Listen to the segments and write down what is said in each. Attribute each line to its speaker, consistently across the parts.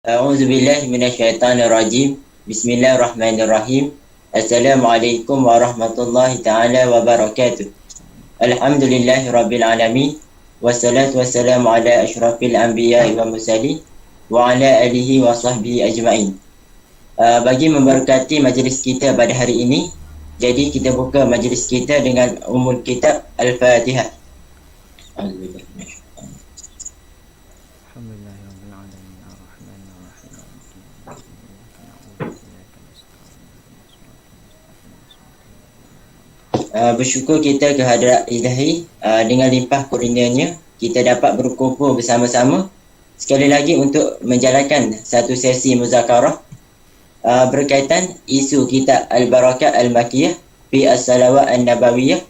Speaker 1: A'udzubillahi minasyaitonirrajim. Bismillahirrahmanirrahim. Assalamualaikum warahmatullahi taala wabarakatuh. Alhamdulillahi rabbil alamin. Wassalatu wassalamu ala asyrafil anbiya'i wa mursalin wa ala alihi wa sahbihi ajma'in. Bagi memberkati majlis kita pada hari ini, jadi kita buka majlis kita dengan umul kitab Al-Fatihah. Bersyukur kita kehadrat Ilahi, dengan limpah kurnianya kita dapat berkumpul bersama-sama sekali lagi untuk menjalankan satu sesi muzakarah berkaitan isu kitab Al-Barakat Al-Makiyah fi As-Salawat An-Nabawiyah,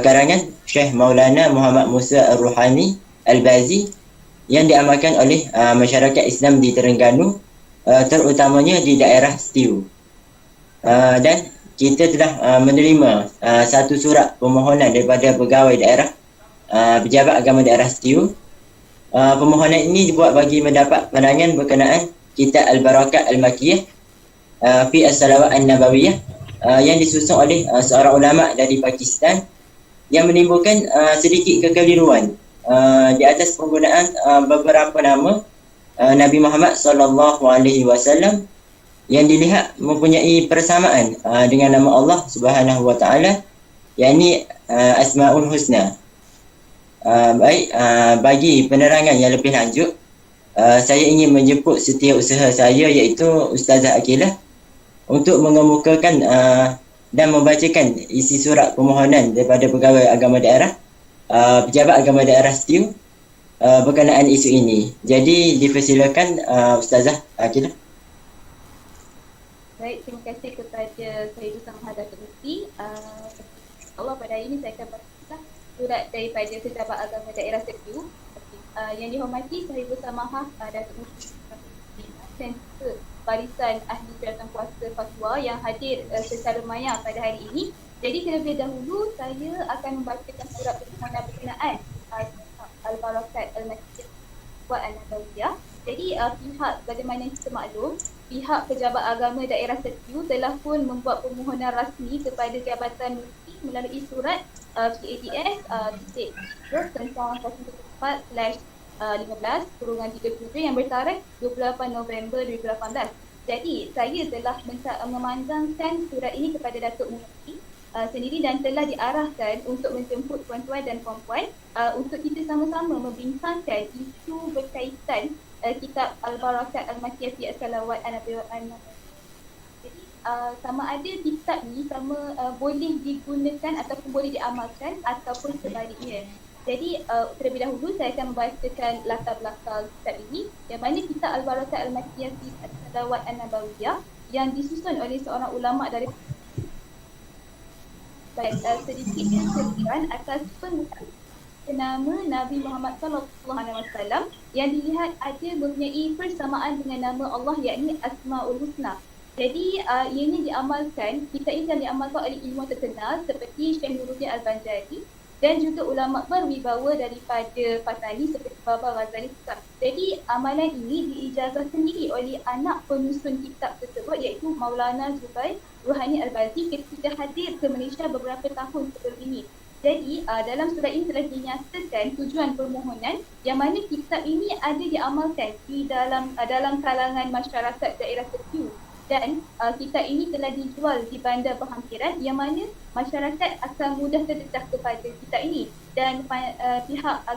Speaker 1: karangan Syekh Maulana Muhammad Musa Ar-Ruhani Al-Bazi, yang diamalkan oleh masyarakat Islam di Terengganu, terutamanya di daerah Setiu. Dan kita telah menerima satu surat permohonan daripada pegawai daerah, pejabat agama daerah Setiu. Permohonan ini dibuat bagi mendapat pandangan berkenaan kitab Al-Barakat Al-Makiyah fi As-Salawat An-Nabawiyah, yang disusun oleh seorang ulama dari Pakistan, yang menimbulkan sedikit kekeliruan di atas penggunaan beberapa nama Nabi Muhammad sallallahu alaihi wasallam yang dilihat mempunyai persamaan dengan nama Allah Subhanahu wa taala, yakni Asmaul Husna. Bagi penerangan yang lebih lanjut, saya ingin menjemput setiausaha saya, iaitu Ustazah Akilah, untuk mengemukakan dan membacakan isi surat permohonan daripada pegawai agama daerah, pejabat agama daerah Setiu, berkenaan isu ini. Jadi dipersilakan Ustazah Akilah.
Speaker 2: Baik, terima kasih kepada Saya Bersama Hadatul Mufti. Allah, pada hari ini saya akan baca surat daripada pejabat agama daerah Setiu. Yang dihormati Saya Bersama Hadatul Mufti dan barisan ahli jawatan kuasa fatwa yang hadir secara maya pada hari ini. Jadi terlebih dahulu saya akan membacakan surat permohonan berkenaan Al-Barakat Al-Makiyah wa An-Nabawiyah. Jadi pihak, bagaimana kita maklum, pihak pejabat agama daerah Setiu telah pun membuat permohonan rasmi kepada Jabatan Mufti melalui surat PADS tentang 04/15/37 yang bertarikh 28 November 2018. Jadi saya telah memandangkan surat ini kepada Datuk Mufti sendiri dan telah diarahkan untuk menjemput tuan-tuan dan puan-puan untuk kita sama-sama membincangkan isu berkaitan kitab Al-Barakat Al-Makiyah fi As-Salawat An-Nabawiyah. Jadi sama ada kitab ni boleh digunakan ataupun boleh diamalkan ataupun sebaliknya. Jadi terlebih dahulu saya akan membacakan latar belakang kitab ini, yang mana kitab Al-Barakat Al-Makiyah fi As-Salawat An-Nabawiyah yang disusun oleh seorang ulama dari sedikit keseluruhan atas pengetahuan nama Nabi Muhammad sallallahu alaihi wasallam yang dilihat ada mempunyai persamaan dengan nama Allah, yakni Asmaul Husna. Jadi ianya diamalkan, kitab ini diamalkan oleh ilmuwan terkenal seperti Syekh Nuruddin Al-Banjari dan juga ulama berwibawa daripada Fatani seperti Baba Ghazali. Jadi amalan ini diijazah sendiri oleh anak penyusun kitab tersebut, iaitu Maulana Zubair Ruhani Al-Bazi, ketika hadir ke Malaysia beberapa tahun sebelum ini. Jadi dalam surat ini telah dinyatakan tujuan permohonan, yang mana kitab ini ada diamalkan di dalam kalangan masyarakat daerah Setiu, dan kitab ini telah dijual di bandar berhampiran, yang mana masyarakat akan mudah terdedah kepada kitab ini. Dan pihak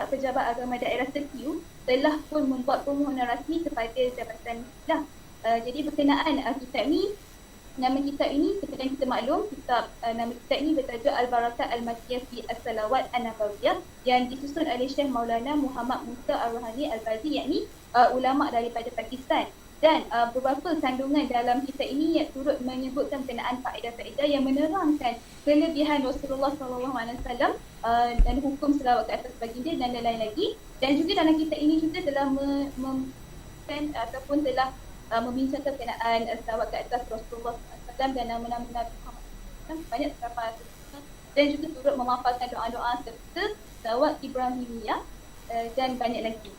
Speaker 2: pejabat agama daerah Setiu telah pun membuat permohonan rasmi kepada Jabatan Mufti. Jadi berkenaan kitab ini, nama kitab ini seperti yang kita maklum, nama kitab ini bertajuk Al-Barakat Al-Makiyah fi As-Salawat An-Nabawiyah, yang disusun oleh Syekh Maulana Muhammad Musa Ar-Ruhani Al-Bazi, yakni ulama daripada Pakistan. Dan beberapa kandungan dalam kitab ini yang turut menyebutkan berkenaan faedah-faedah yang menerangkan kelebihan Rasulullah SAW dan hukum selawat ke atas baginda dan lain-lain lagi. Dan juga dalam kitab ini juga telah membincangkan berkenaan selawat ke atas Rasulullah SAW dan nama-nama Nabi Muhammad SAW, banyak terdapat, dan juga turut memaparkan doa-doa serta selawat Ibrahimiyah dan banyak lagi.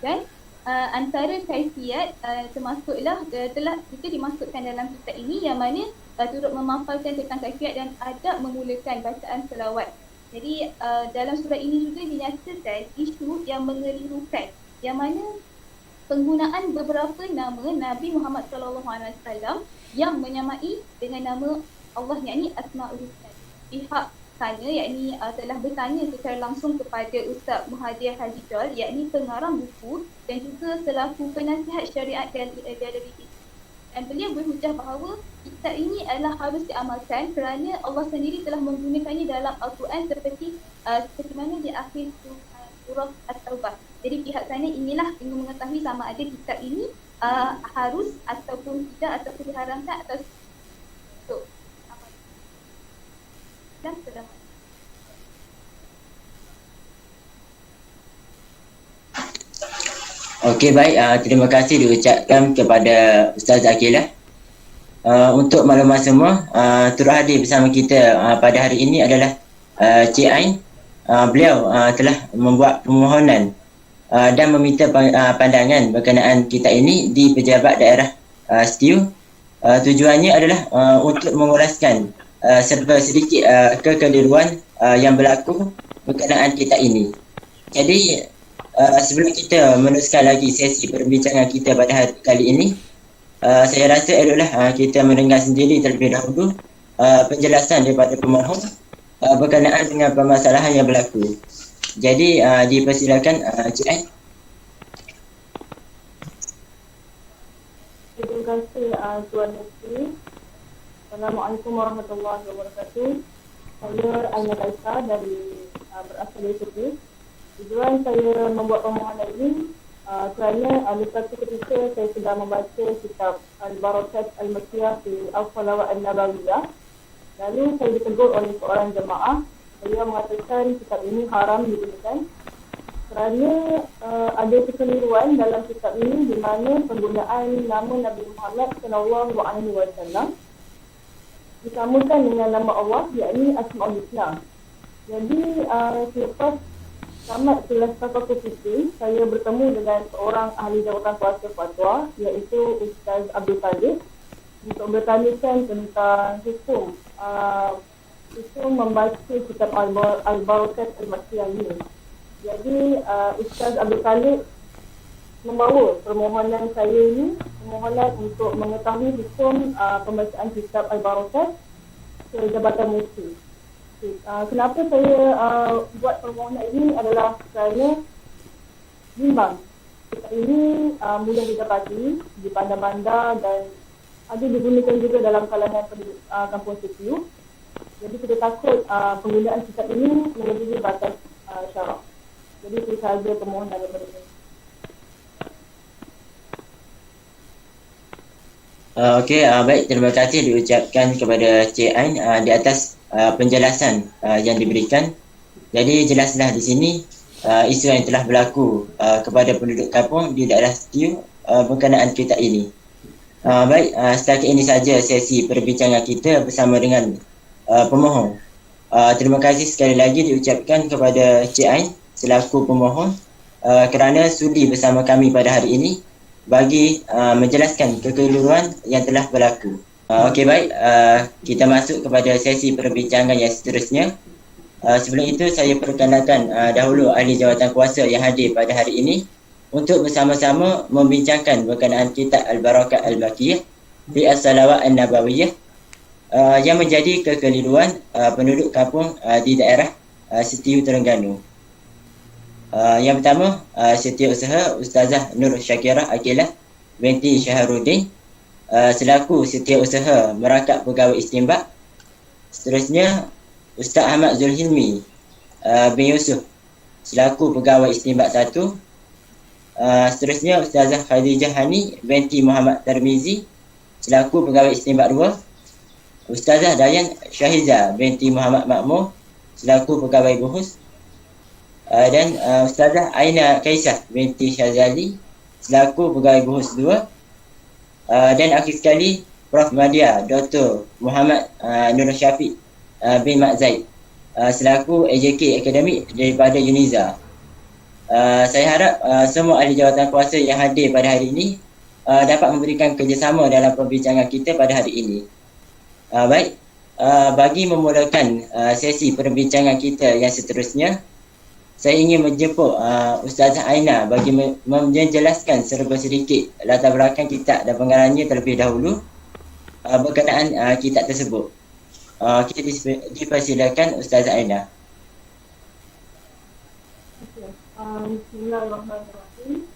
Speaker 2: Dan antara kaifiat termasuklah telah kita dimasukkan dalam kitab ini yang mana turut memaparkan tentang kaifiat dan adab memulakan bacaan selawat. Jadi dalam surah ini juga dinyatakan isu yang mengelirukan yang mana penggunaan beberapa nama Nabi Muhammad SAW yang menyamai dengan nama Allah, yakni Asmaul Husna. Pihak sana yakni telah bertanya secara langsung kepada Ustaz Muhadir Hajijal, yakni pengarang buku dan juga selaku penasihat syariat galeri ini. Dan beliau berhujah bahawa kitab ini adalah harus diamalkan kerana Allah sendiri telah menggunakannya dalam Al-Quran seperti mana di akhir surah At-Taubah. Jadi pihak sana inilah ingin mengetahui sama ada kitab ini harus ataupun tidak ataupun diharamkan atas untuk amal. Dan sudah.
Speaker 1: Okey, baik. Terima kasih diucapkan kepada Ustaz Aqilah. Untuk maklumat semua, turut hadir bersama kita pada hari ini adalah Cik Ain. Beliau telah membuat permohonan dan meminta pandangan berkenaan kitab ini di Pejabat Daerah Setiu. Tujuannya adalah untuk mengulaskan serba sedikit kekeliruan yang berlaku berkenaan kitab ini. Jadi sebelum kita meneruskan lagi sesi perbincangan kita pada hari kali ini, saya rasa eloklah kita mendengar sendiri terlebih dahulu penjelasan daripada pemohon berkenaan dengan permasalahan yang berlaku. Jadi dipersilakan Cik Ain.
Speaker 3: Terima kasih Tuan Menteri. Assalamualaikum warahmatullahi wabarakatuh. Saya Aina Kaisa berasal dari Turki. Tujuan saya membuat permohonan ini kerana satu ketika saya sedang membaca kitab Al-Barakat Al-Makkiyah di Al-Salawat Al-Nabawiyah. Lalu saya ditegur oleh seorang jemaah. Beliau mengatakan kitab ini haram digunakan kerana ada kekeliruan dalam kitab ini di mana penggunaan nama Nabi Muhammad SAW disamakan dengan nama Allah, yakni Asmaul Husna. Jadi selepas tamat kelas Tafakur Fikih, saya bertemu dengan seorang ahli jawatan kuasa fatwa, iaitu Ustaz Abdul Talib, untuk bertanyakan tentang hukum membaca kitab Al-Barakat Al-Makkiyah ini. Jadi Ustaz Abdul Talib membawa permohonan saya ini, permohonan untuk mengetahui hukum pembacaan kitab Al-Barakat ke Jabatan Mufti. Kenapa saya buat permohonan ini adalah kerana bimbang kitab ini mudah didapati di bandar-bandar dan ada digunakan juga dalam kalangan penduduk kampung Setiu. Jadi kita takut penggunaan kitab ini melebihi batas syarak. Jadi itu sahaja permohonan daripada saya.
Speaker 1: Okey, baik, terima kasih diucapkan kepada Cik Ain di atas penjelasan yang diberikan. Jadi jelaslah di sini isu yang telah berlaku kepada penduduk kampung di daerah Setiu berkenaan kitab ini. Baik, setakat ini saja sesi perbincangan kita bersama dengan pemohon. Terima kasih sekali lagi diucapkan kepada Cik Ain selaku pemohon kerana sudi bersama kami pada hari ini bagi menjelaskan kekeliruan yang telah berlaku. Okey, baik, kita masuk kepada sesi perbincangan yang seterusnya. Sebelum itu saya perkenalkan dahulu ahli jawatan kuasa yang hadir pada hari ini untuk bersama-sama membincangkan berkenaan kitab Al-Barakat Al-Makkiyah di As-Salawat An-Nabawiyah yang menjadi kekeliruan penduduk kampung di daerah Setiu Terengganu. Yang pertama, Setiausaha Ustazah Nur Syakirah Aqilah binti Syahrudin selaku Setiausaha Merangkap Pegawai Istinbat. Seterusnya, Ustaz Ahmad Zulhilmi bin Yusuf selaku Pegawai Istinbat 1. Seterusnya, Ustazah Khadijah Hani binti Muhammad Tarmizi selaku Pegawai Istinbat 2. Ustazah Dayan Syahiza binti Muhammad Makmur selaku Pegawai Buhus. Dan Ustazah Aina Kaisah binti Syazali selaku Pegawai Buhus 2. Dan akhir sekali Prof. Madia Dr. Muhammad Nur Syafiq bin Mak Zaid selaku AJK Akademik daripada UNIZA. Saya harap semua ahli jawatan kuasa yang hadir pada hari ini dapat memberikan kerjasama dalam perbincangan kita pada hari ini. Baik, bagi memulakan sesi perbincangan kita yang seterusnya, saya ingin menjemput Ustazah Aina bagi menjelaskan serba sedikit latar belakang kitab dan pengarangnya terlebih dahulu berkenaan kitab tersebut. Kita dipersilakan Ustazah Aina.
Speaker 3: Bismillahirrahmanirrahim.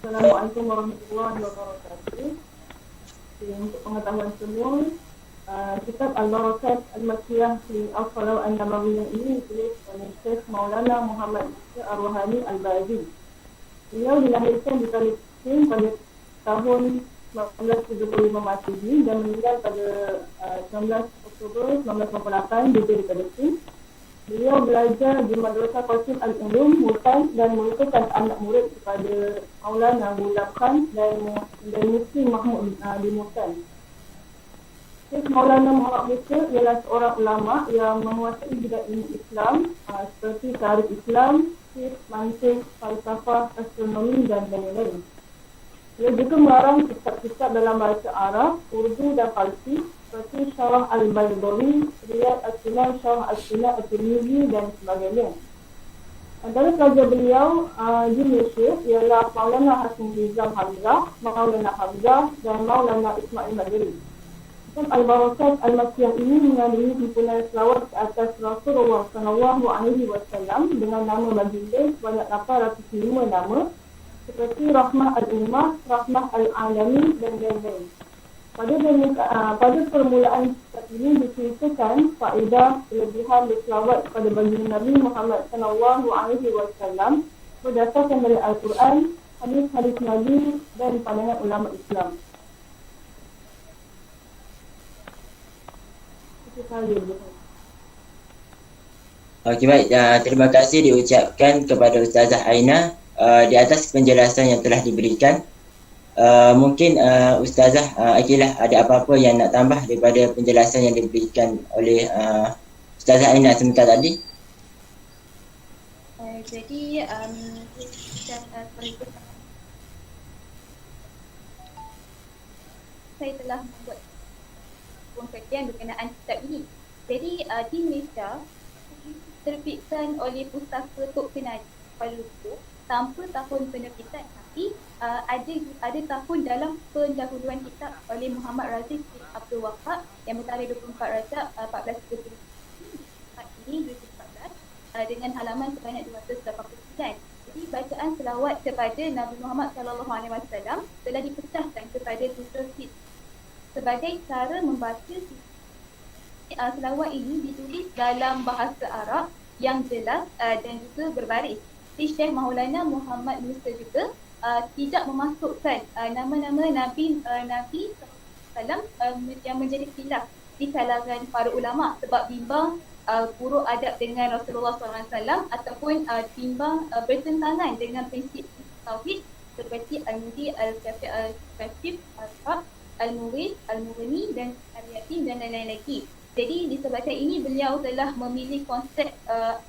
Speaker 3: Assalamualaikum warahmatullahi wabarakatuh. Untuk pengetahuan semua, kitab Al-Barakat Al-Makkiyah di Al-Salah An-Nabawiyah ini ditulis oleh Syekh Maulana Muhammad Musa Ar-Ruhani Al-Bazi. Beliau dilahirkan di Palestin pada tahun 1975 Masehi dan meninggal pada 19 Oktober 1998 di Palestin. Beliau belajar di Madrasah Qasim Al-Ulum, Multan dan merupakan anak murid kepada Maulana Ghulam Khan dan Mufti Mahmud di Multan. Syekh Maulana Muhammad Musa ialah seorang ulama yang menguasai bidang ilmu Islam seperti tarikh Islam, fiqh, mantiq, falsafah, astronomi dan lain-lain. Dia juga mengarang kitab-kitab dalam bahasa Arab, Urdu dan Farsi seperti Syarah Al-Baydawi, Riyad As-Sunan, Syarah As-Sunan At-Tirmizi dan sebagainya. Antara pelajar beliau di Malaysia ialah Maulana Hasim Rizal Hamzah, Maulana Hamzah dan Maulana Ismail Madri. Kitab Al-Barakat Al-Makkiyah ini mengandungi kumpulan selawat ke atas Rasulullah SAW dengan nama baginda sebanyak 805 nama seperti Rahmah Al-Ummah, Rahmah Al-Alamin dan lain-lain. Pada permulaan kitab ini diceritakan faedah kelebihan berselawat kepada baginda Nabi Muhammad SAW berdasarkan dari Al-Quran, hadis-hadis Nabi dan pandangan ulama Islam.
Speaker 1: Okey, baik. Terima kasih diucapkan kepada Ustazah Aina di atas penjelasan yang telah diberikan. Mungkin Ustazah Akilah ada apa-apa yang nak tambah daripada penjelasan yang diberikan oleh Ustazah Aina sebentar tadi?
Speaker 2: Jadi saya telah membuat kajian berkenaan kitab ini. Jadi di Malaysia terbitkan oleh Pustaka Tok Kenadi Kuala Lumpur tanpa tahun penerbitan, tapi ada tahun dalam pendahuluan kitab oleh Muhammad Raziq bin Abdul Wahab yang bertarikh 24 Rajab 1430. Ini 2014 dengan halaman sebanyak 289. Jadi bacaan selawat kepada Nabi Muhammad SAW telah dipecahkan kepada 7 sisi. Sebagai cara membaca selawat ini ditulis dalam bahasa Arab yang jelas dan juga berbaris. Syekh Maulana Muhammad Musa juga tidak memasukkan nama-nama Nabi SAW yang menjadi khilaf di kalangan para ulama sebab bimbang buruk adab dengan Rasulullah SAW ataupun bimbang bertentangan dengan prinsip tauhid seperti Al-Mudi, Al-Kafif, Al-Haq, Al-Murid, Al-Mughni dan Al-Yatim dan lain-lain lagi. Jadi disebabkan ini beliau telah memilih konsep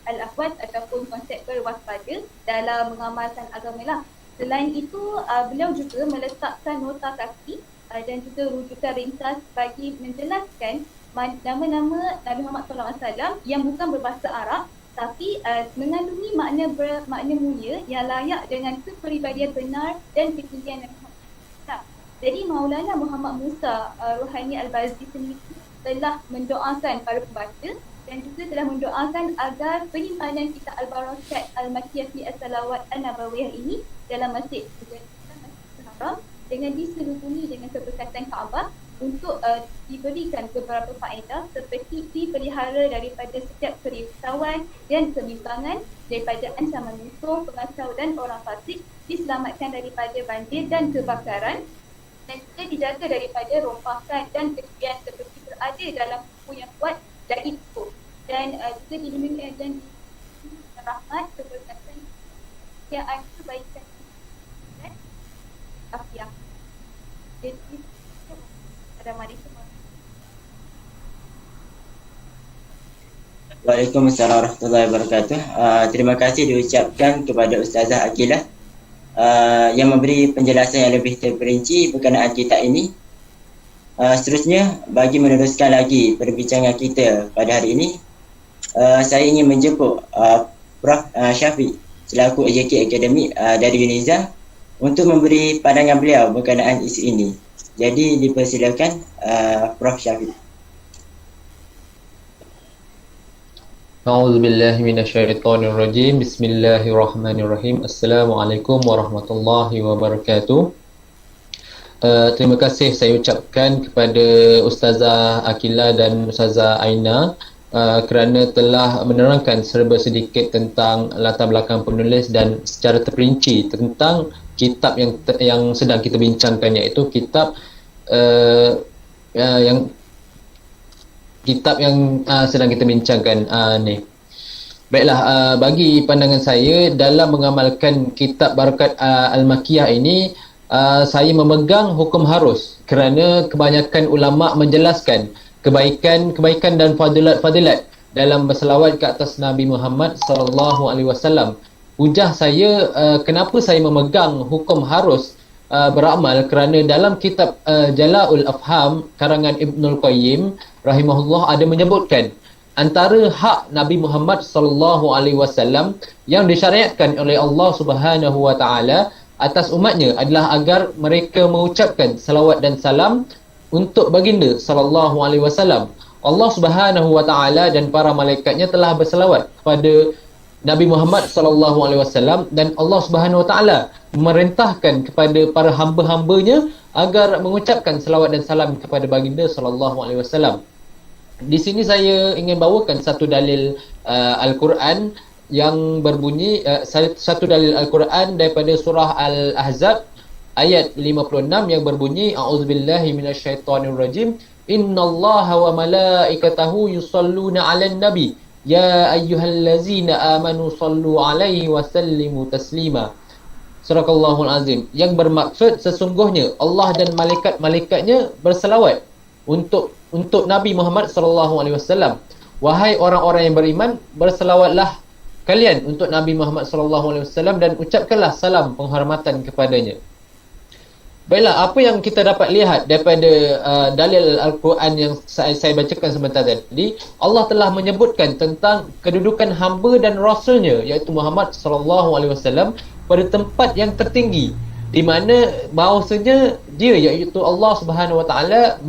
Speaker 2: al-ahwad ataupun konsep berwaspada dalam mengamalkan agama lah. Selain itu beliau juga meletakkan nota kaki dan juga rujukan ringkas bagi menjelaskan nama-nama Nabi Muhammad SAW yang bukan berbahasa Arab tapi mengandungi makna mulia yang layak dengan kepribadian benar dan ketinggian Nabi Muhammad SAW. Jadi Maulana Muhammad Musa Ruhani Al-Bazi sendiri telah mendoakan para pembaca dan juga telah mendoakan agar penyimpanan kitab Al-Barakat Al-Makkiyah fi As-Salawat An-Nabawiyah ini dalam Masjid Haram dengan diselubungi dengan keberkatan Kaabah untuk diberikan beberapa faedah seperti dipelihara daripada setiap kerisauan dan kebimbangan, daripada ancaman musuh, pengacau dan orang fasik, diselamatkan daripada banjir dan kebakaran, dan juga dijaga daripada rompakan dan kerugian seperti berada dalam tubuh yang kuat dan itu, dan juga dilindungi dan rahmat, keberkatan, kebaikan, kebaikan dan afiat. Jadi pada mari semua.
Speaker 1: Waalaikumsalam warahmatullahi wabarakatuh. Terima kasih diucapkan kepada Ustazah Aqilah yang memberi penjelasan yang lebih terperinci berkenaan kitab ini. Seterusnya, bagi meneruskan lagi perbincangan kita pada hari ini, saya ingin menjemput Prof. Syafiq selaku AJK Akademik dari UNIZA untuk memberi pandangan beliau berkenaan isu ini. Jadi dipersilakan Prof. Syafiq.
Speaker 4: A'udzubillahi minasyaitonirrajim. Bismillahirrahmanirrahim. Assalamualaikum warahmatullahi wabarakatuh. Terima kasih saya ucapkan kepada Ustazah Aqilah dan Ustazah Aina kerana telah menerangkan serba sedikit tentang latar belakang penulis dan secara terperinci tentang kitab yang sedang kita bincangkan, iaitu kitab yang sedang kita bincangkan ni. Baiklah, bagi pandangan saya dalam mengamalkan kitab Barakat Al-Makkiyah ini, saya memegang hukum harus kerana kebanyakan ulama menjelaskan kebaikan dan fadilat dalam berselawat ke atas Nabi Muhammad sallallahu alaihi wasallam. Hujah saya kenapa saya memegang hukum harus beramal, kerana dalam kitab Jala'ul Afham karangan Ibnul Qayyim rahimahullah ada menyebutkan antara hak Nabi Muhammad sallallahu alaihi wasallam yang disyariatkan oleh Allah Subhanahu wa taala atas umatnya adalah agar mereka mengucapkan salawat dan salam untuk baginda sallallahu alaihi wasallam. Allah Subhanahu wa taala dan para malaikatnya telah berselawat kepada Nabi Muhammad sallallahu alaihi wasallam, dan Allah Subhanahu wa taala memerintahkan kepada para hamba-hambanya agar mengucapkan salawat dan salam kepada baginda sallallahu alaihi wasallam. Di sini saya ingin bawakan satu dalil Al-Quran yang berbunyi satu dalil Al-Quran daripada surah Al-Ahzab ayat 56 yang berbunyi, a'udzubillahi minasyaitonirrajim, innallaha wa malaikatahu yusalluna 'alan nabi ya ayyuhallazina amanu sallu 'alaihi wa sallimu taslima. Surahul Azim, yang bermaksud sesungguhnya Allah dan malaikat-malaikatnya berselawat untuk Nabi Muhammad sallallahu alaihi wasallam. Wahai orang-orang yang beriman, berselawatlah kalian untuk Nabi Muhammad sallallahu alaihi wasallam dan ucapkanlah salam penghormatan kepadanya. Baiklah, apa yang kita dapat lihat daripada dalil Al-Quran yang saya bacakan sebentar tadi, Allah telah menyebutkan tentang kedudukan hamba dan rasulnya, iaitu Muhammad sallallahu alaihi wasallam pada tempat yang tertinggi, di mana bahawasanya dia, iaitu Allah Subhanahu wa taala,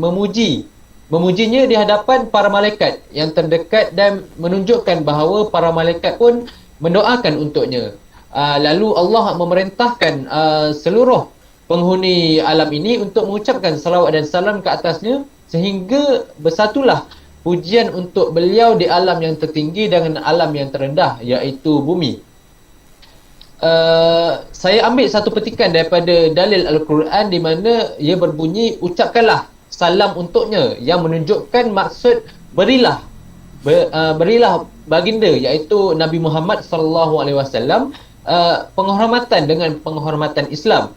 Speaker 4: memujinya di hadapan para malaikat yang terdekat dan menunjukkan bahawa para malaikat pun mendoakan untuknya. Lalu Allah memerintahkan seluruh penghuni alam ini untuk mengucapkan salawat dan salam ke atasnya, sehingga bersatulah pujian untuk beliau di alam yang tertinggi dengan alam yang terendah, iaitu bumi. Saya ambil satu petikan daripada dalil Al-Quran di mana ia berbunyi, ucapkanlah salam untuknya, yang menunjukkan maksud berilah baginda, iaitu Nabi Muhammad sallallahu alaihi wasallam penghormatan dengan penghormatan Islam.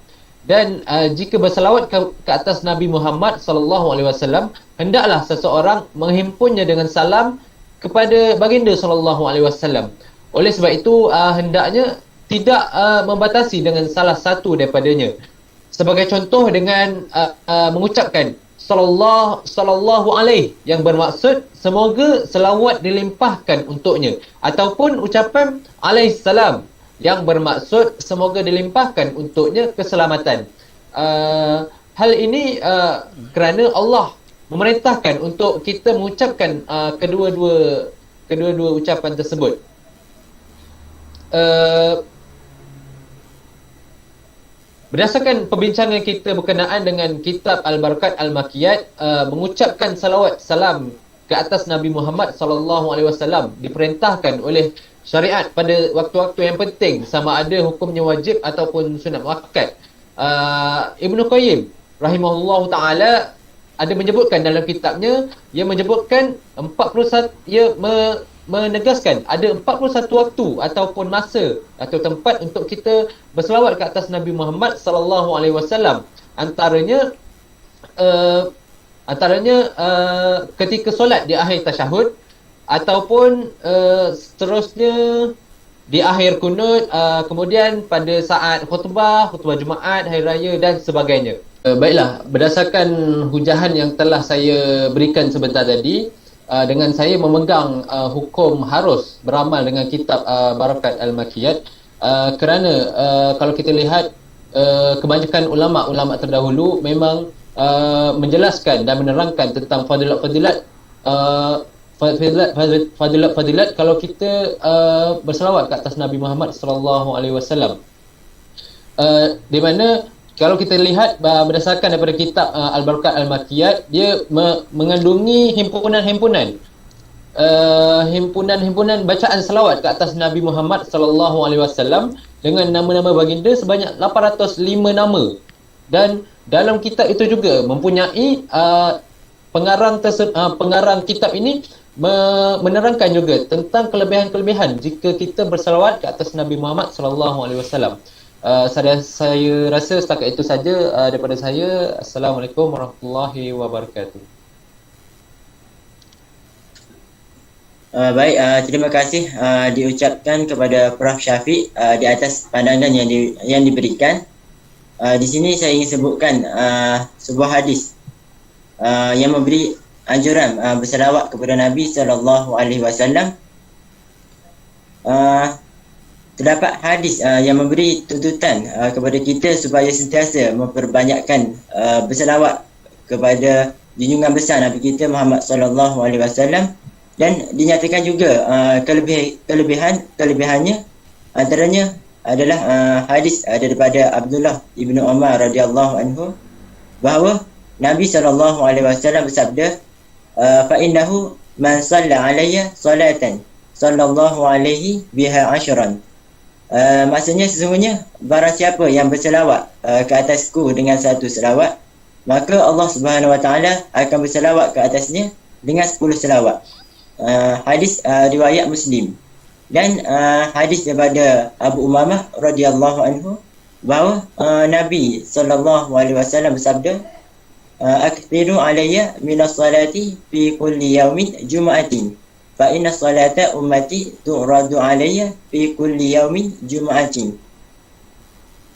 Speaker 4: Dan jika berselawat ke atas Nabi Muhammad sallallahu alaihi wasallam, hendaklah seseorang menghimpunnya dengan salam kepada baginda sallallahu alaihi wasallam. Oleh sebab itu hendaknya tidak membatasi dengan salah satu daripadanya. Sebagai contoh dengan mengucapkan sallallahu alaihi, yang bermaksud semoga selawat dilimpahkan untuknya, ataupun ucapan alaihi salam yang bermaksud semoga dilimpahkan untuknya keselamatan. Hal ini kerana Allah memerintahkan untuk kita mengucapkan kedua-dua ucapan tersebut. Berdasarkan perbincangan kita berkenaan dengan kitab Al-Barakat Al-Makkiyah, mengucapkan salawat salam ke atas Nabi Muhammad sallallahu alaihi wasallam diperintahkan oleh syariat pada waktu-waktu yang penting, sama ada hukumnya wajib ataupun sunat muakkad. Ibnu Qayyim rahimahullah taala ada menyebutkan dalam kitabnya, ia menyebutkan 41, ia menegaskan ada 41 waktu ataupun masa atau tempat untuk kita berselawat ke atas Nabi Muhammad sallallahu alaihi wasallam. Antaranya ketika solat di akhir tasyahud, ataupun seterusnya di akhir kunut, kemudian pada saat khutbah Jumaat, hari raya dan sebagainya. Baiklah, berdasarkan hujahan yang telah saya berikan sebentar tadi, dengan saya memegang hukum harus beramal dengan kitab Barakat Al-Makiyat, kerana kalau kita lihat kebanyakan ulama-ulama terdahulu memang menjelaskan dan menerangkan tentang fadilat kalau kita berselawat ke atas Nabi Muhammad sallallahu alaihi wasallam, di mana kalau kita lihat berdasarkan daripada kitab Al-Barakat Al-Makiyat, dia mengandungi himpunan-himpunan bacaan selawat ke atas Nabi Muhammad sallallahu alaihi wasallam dengan nama-nama baginda sebanyak 805 nama. Dan dalam kitab itu juga mempunyai pengarang kitab ini menerangkan juga tentang kelebihan-kelebihan jika kita berselawat ke atas Nabi Muhammad sallallahu alaihi wasallam. Saya rasa setakat itu saja daripada saya. Assalamualaikum warahmatullahi wabarakatuh.
Speaker 1: Baik, terima kasih diucapkan kepada Prof. Syafiq di atas pandangan yang diberikan. Di sini saya ingin sebutkan sebuah hadis yang memberi anjuran berselawat kepada Nabi sallallahu alaihi wasallam. Terdapat hadis yang memberi tuntutan kepada kita supaya sentiasa memperbanyakkan berselawat kepada junjungan besar Nabi kita Muhammad sallallahu alaihi wasallam, dan dinyatakan juga kelebihannya. Antaranya adalah hadis daripada Abdullah ibnu Umar radhiyallahu anhu bahawa Nabi sallallahu alaihi wasallam bersabda, fa innahu man shalla alayya salatan sallallahu alaihi biha ashran. Maksudnya sesungguhnya barang siapa yang berselawat ke atasku dengan satu selawat, maka Allah Subhanahu wa taala akan berselawat ke atasnya dengan 10 selawat. Hadis riwayat Muslim. Dan hadis daripada Abu Umamah radhiyallahu anhu bahawa Nabi sallallahu alaihi wasallam bersabda, aktsiru alayya minas salati fi kulli yaumin jum'atin fa inna salata ummati tu'radu alayya fi kulli yaumin jum'atin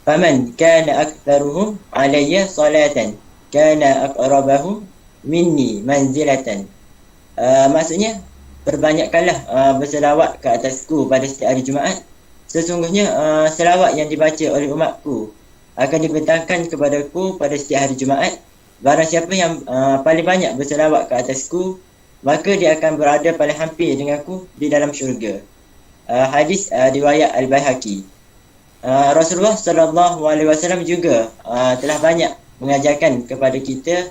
Speaker 1: faman kana aktsaruhum alayya salatan kana aqrabahum minni manzilatan. Maksudnya perbanyakkanlah berselawat ke atasku pada setiap hari Jumaat. Sesungguhnya selawat yang dibaca oleh umatku akan dibentangkan kepadaku pada setiap hari Jumaat. Barang siapa yang paling banyak berselawat ke atasku, maka dia akan berada paling hampir denganku di dalam syurga. Hadis riwayat Al-Baihaqi. Rasulullah sallallahu alaihi wasallam juga telah banyak mengajarkan kepada kita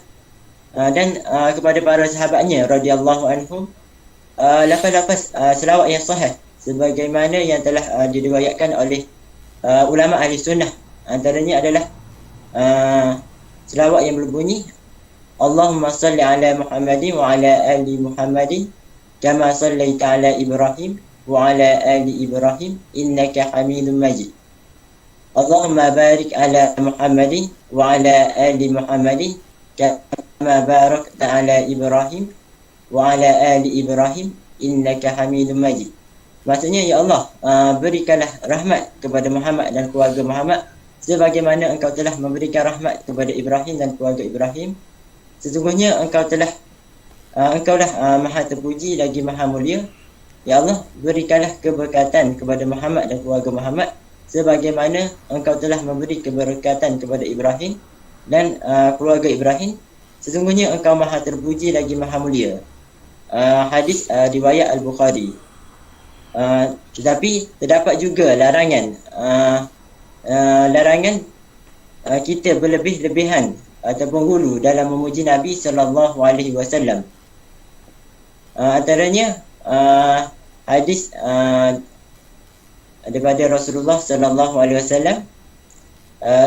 Speaker 1: dan kepada para sahabatnya radhiyallahu anhum lafaz-lafaz selawat yang sahih sebagaimana yang telah diriwayatkan oleh ulama ahli sunnah. Antaranya adalah selawat yang berbunyi, Allahumma salli ala Muhammadin wa ala ali Muhammadin kama sallaita ala Ibrahim wa ala ali Ibrahim innaka Hamidum Majid. Allahumma barik ala Muhammadin wa ala ali Muhammadin kama barakta ala Ibrahim wa ala ali Ibrahim innaka Hamidum Majid. Maksudnya, ya Allah, berikanlah rahmat kepada Muhammad dan keluarga Muhammad sebagaimana engkau telah memberikan rahmat kepada Ibrahim dan keluarga Ibrahim. Sesungguhnya engkaulah maha terpuji lagi maha mulia. Ya Allah, berikanlah keberkatan kepada Muhammad dan keluarga Muhammad sebagaimana engkau telah memberi keberkatan kepada Ibrahim dan keluarga Ibrahim. Sesungguhnya engkau maha terpuji lagi maha mulia. Hadis riwayat Al-Bukhari. Tetapi terdapat juga larangan kita berlebih-lebihan ataupun hulu dalam memuji Nabi sallallahu alaihi wasallam. Antaranya hadis daripada Rasulullah sallallahu alaihi wasallam,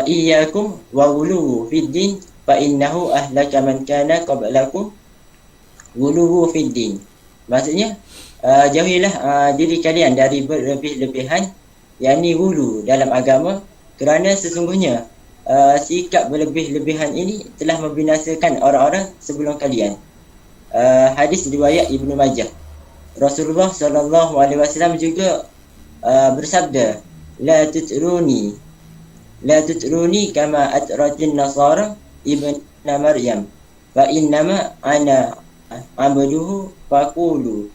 Speaker 1: iyyakum wa ghuluwu fid din fa innahu ahlaka man kana qablakum ghuluwu fid din. Maksudnya jauhilah diri kalian dari berlebih-lebihan, yakni ghulu dalam agama, kerana sesungguhnya sikap berlebih-lebihan ini telah membinasakan orang-orang sebelum kalian. Hadis riwayat Ibnu Majah. Rasulullah sallallahu alaihi wasallam juga bersabda, la tutruni kama atratin nasara ibna Maryam fa innama ana abduhu faqulu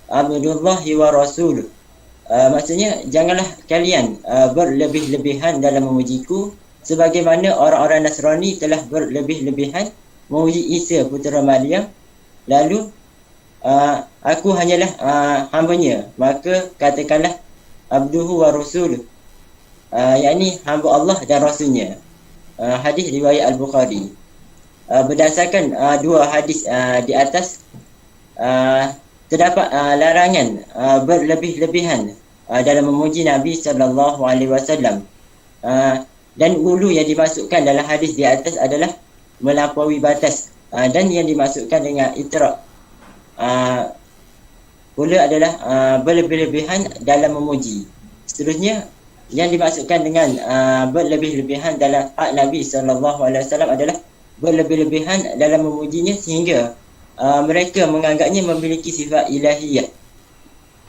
Speaker 1: abdullahi wa rasuluh. Maksudnya janganlah kalian berlebih-lebihan dalam memujiku sebagaimana orang-orang Nasrani telah berlebih-lebihan memuji Isa putera Maryam, lalu aku hanyalah hambanya, maka katakanlah abduhu wa rasuluh, yakni hamba Allah dan rasulnya. Hadis riwayat Al-Bukhari. Berdasarkan dua hadis di atas, terdapat larangan berlebih-lebihan dalam memuji Nabi sallallahu alaihi wasallam. Dan ulu yang dimasukkan dalam hadis di atas adalah melampaui batas, dan yang dimasukkan dengan itrak pula adalah berlebih-lebihan dalam memuji. Seterusnya yang dimasukkan dengan berlebih-lebihan dalam hak Nabi sallallahu alaihi wasallam adalah berlebih-lebihan dalam memujinya sehingga mereka menganggapnya memiliki sifat ilahiyah.